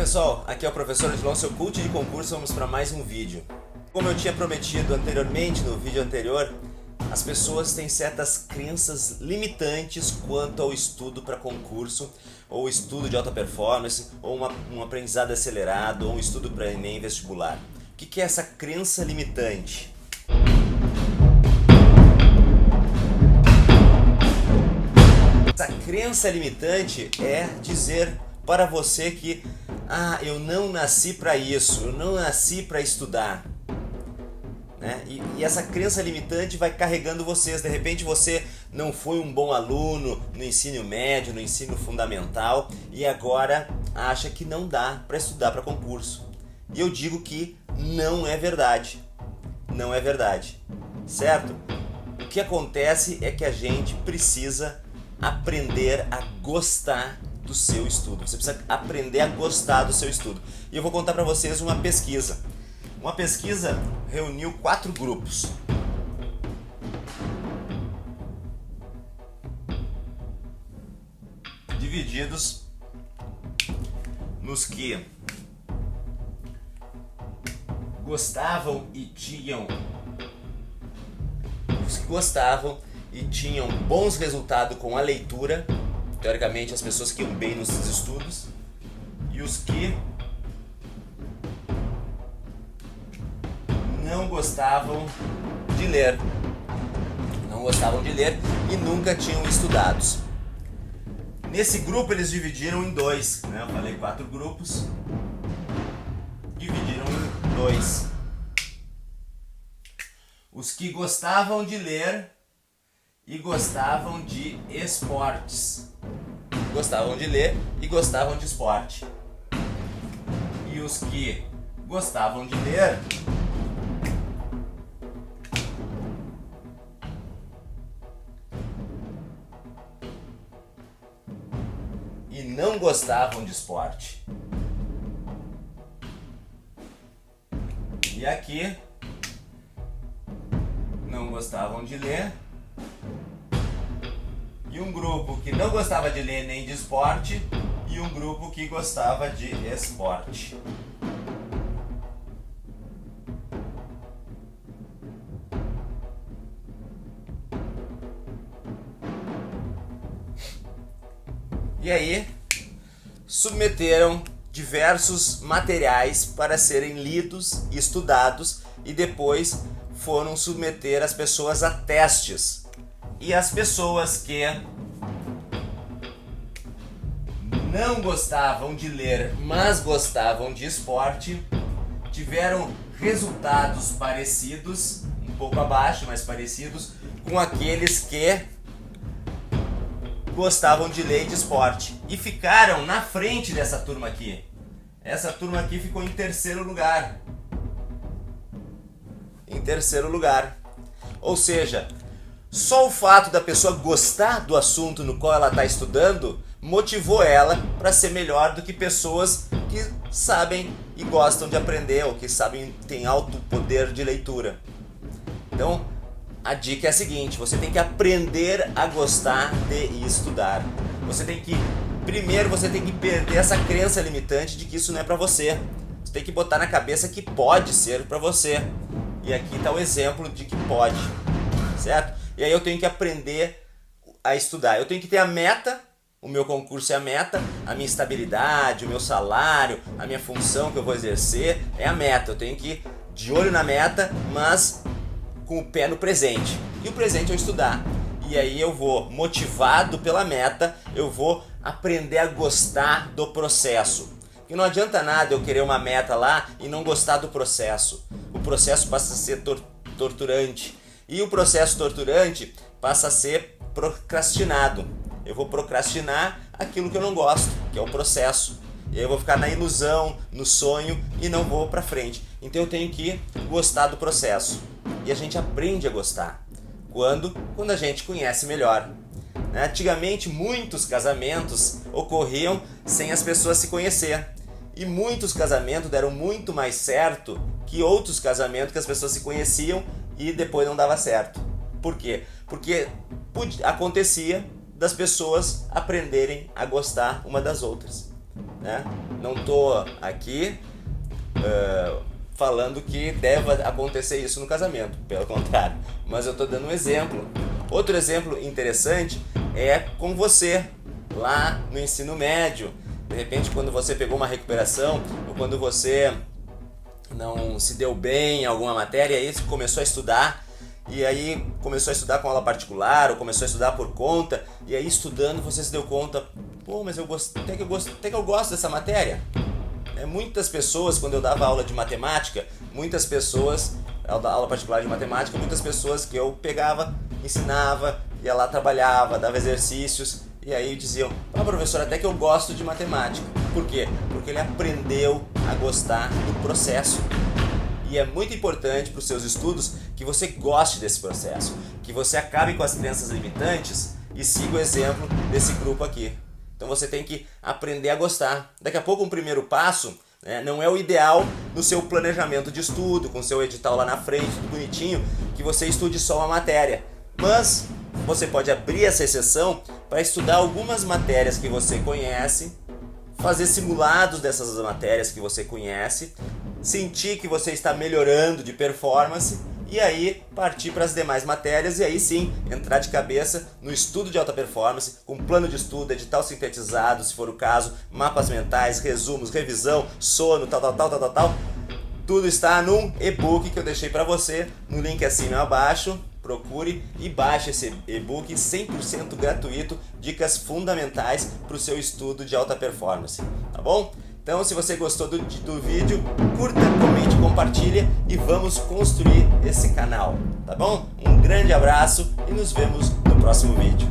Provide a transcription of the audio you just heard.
pessoal, aqui é o professor Edilon, seu coach de concurso. Vamos para mais um vídeo. Como eu tinha prometido anteriormente no vídeo anterior, as pessoas têm certas crenças limitantes quanto ao estudo para concurso, ou estudo de alta performance, ou um aprendizado acelerado, ou um estudo para Enem vestibular. O que é essa crença limitante? Essa crença limitante é dizer para você que eu não nasci para isso, eu não nasci para estudar. Né? E essa crença limitante vai carregando vocês. De repente você não foi um bom aluno no ensino médio, no ensino fundamental, e agora acha que não dá para estudar para concurso. E eu digo que não é verdade. Não é verdade. Certo? O que acontece é que a gente precisa aprender a gostar do seu estudo. Você precisa aprender a gostar do seu estudo. E eu vou contar para vocês uma pesquisa. Uma pesquisa reuniu 4 grupos. Divididos nos que gostavam e tinham bons resultados com a leitura, teoricamente as pessoas que iam bem nos estudos, e os que não gostavam de ler. Não gostavam de ler e nunca tinham estudado. Nesse grupo eles dividiram em 2, né? Eu falei 4 grupos. Dividiram em 2. Os que gostavam de ler e gostavam de esportes. Gostavam de ler e gostavam de esporte. E os que gostavam de ler e não gostavam de esporte. E aqui não gostavam de ler, e um grupo que não gostava de ler nem de esporte, e um grupo que gostava de esporte. E aí, submeteram diversos materiais para serem lidos e estudados, e depois foram submeter as pessoas a testes. E as pessoas que não gostavam de ler, mas gostavam de esporte, tiveram resultados parecidos, um pouco abaixo, mas parecidos, com aqueles que gostavam de ler e de esporte. E ficaram na frente dessa turma aqui. Essa turma aqui ficou em terceiro lugar. Em terceiro lugar. Ou seja, só o fato da pessoa gostar do assunto no qual ela está estudando motivou ela para ser melhor do que pessoas que sabem e gostam de aprender, ou que sabem, têm alto poder de leitura. Então, a dica é a seguinte: você tem que aprender a gostar de estudar. Primeiro você tem que perder essa crença limitante de que isso não é para você. Você tem que botar na cabeça que pode ser para você. E aqui está o exemplo de que pode, certo? E aí eu tenho que aprender a estudar. Eu tenho que ter a meta, o meu concurso é a meta, a minha estabilidade, o meu salário, a minha função que eu vou exercer é a meta. Eu tenho que ir de olho na meta, mas com o pé no presente. E o presente é eu estudar. E aí eu vou, motivado pela meta, eu vou aprender a gostar do processo. Porque não adianta nada eu querer uma meta lá e não gostar do processo. O processo passa a ser torturante. E o processo torturante passa a ser procrastinado. Eu vou procrastinar aquilo que eu não gosto, que é o processo. E aí eu vou ficar na ilusão, no sonho, e não vou para frente. Então eu tenho que gostar do processo. E a gente aprende a gostar quando a gente conhece melhor. Antigamente muitos casamentos ocorriam sem as pessoas se conhecer. E muitos casamentos deram muito mais certo que outros casamentos que as pessoas se conheciam e depois não dava certo. Por quê? Porque acontecia das pessoas aprenderem a gostar uma das outras. né? Não tô aqui falando que deva acontecer isso no casamento, pelo contrário, mas eu estou dando um exemplo. Outro exemplo interessante é com você, lá no ensino médio. De repente, quando você pegou uma recuperação, ou quando você não se deu bem em alguma matéria, aí você começou a estudar, e aí começou a estudar com aula particular, ou começou a estudar por conta, e aí estudando você se deu conta, pô, mas até que eu gosto dessa matéria. Muitas pessoas, quando eu dava aula de matemática, aula particular de matemática, muitas pessoas que eu pegava, ensinava, ia lá, trabalhava, dava exercícios, e aí diziam, professor, até que eu gosto de matemática. Por quê? Porque ele aprendeu a gostar do processo. E é muito importante para os seus estudos que você goste desse processo, que você acabe com as crenças limitantes e siga o exemplo desse grupo aqui. Então você tem que aprender a gostar. Daqui a pouco um primeiro passo, né, não é o ideal no seu planejamento de estudo, com seu edital lá na frente, tudo bonitinho, que você estude só uma matéria. Mas você pode abrir essa exceção para estudar algumas matérias que você conhece, fazer simulados dessas matérias que você conhece, sentir que você está melhorando de performance e aí partir para as demais matérias e aí sim entrar de cabeça no estudo de alta performance, com plano de estudo, edital sintetizado, se for o caso, mapas mentais, resumos, revisão, sono, tal. Tudo está num e-book que eu deixei para você no link acima e abaixo. Procure e baixe esse e-book 100% gratuito, dicas fundamentais para o seu estudo de alta performance, tá bom? Então, se você gostou do vídeo, curta, comente, compartilha e vamos construir esse canal, tá bom? Um grande abraço e nos vemos no próximo vídeo.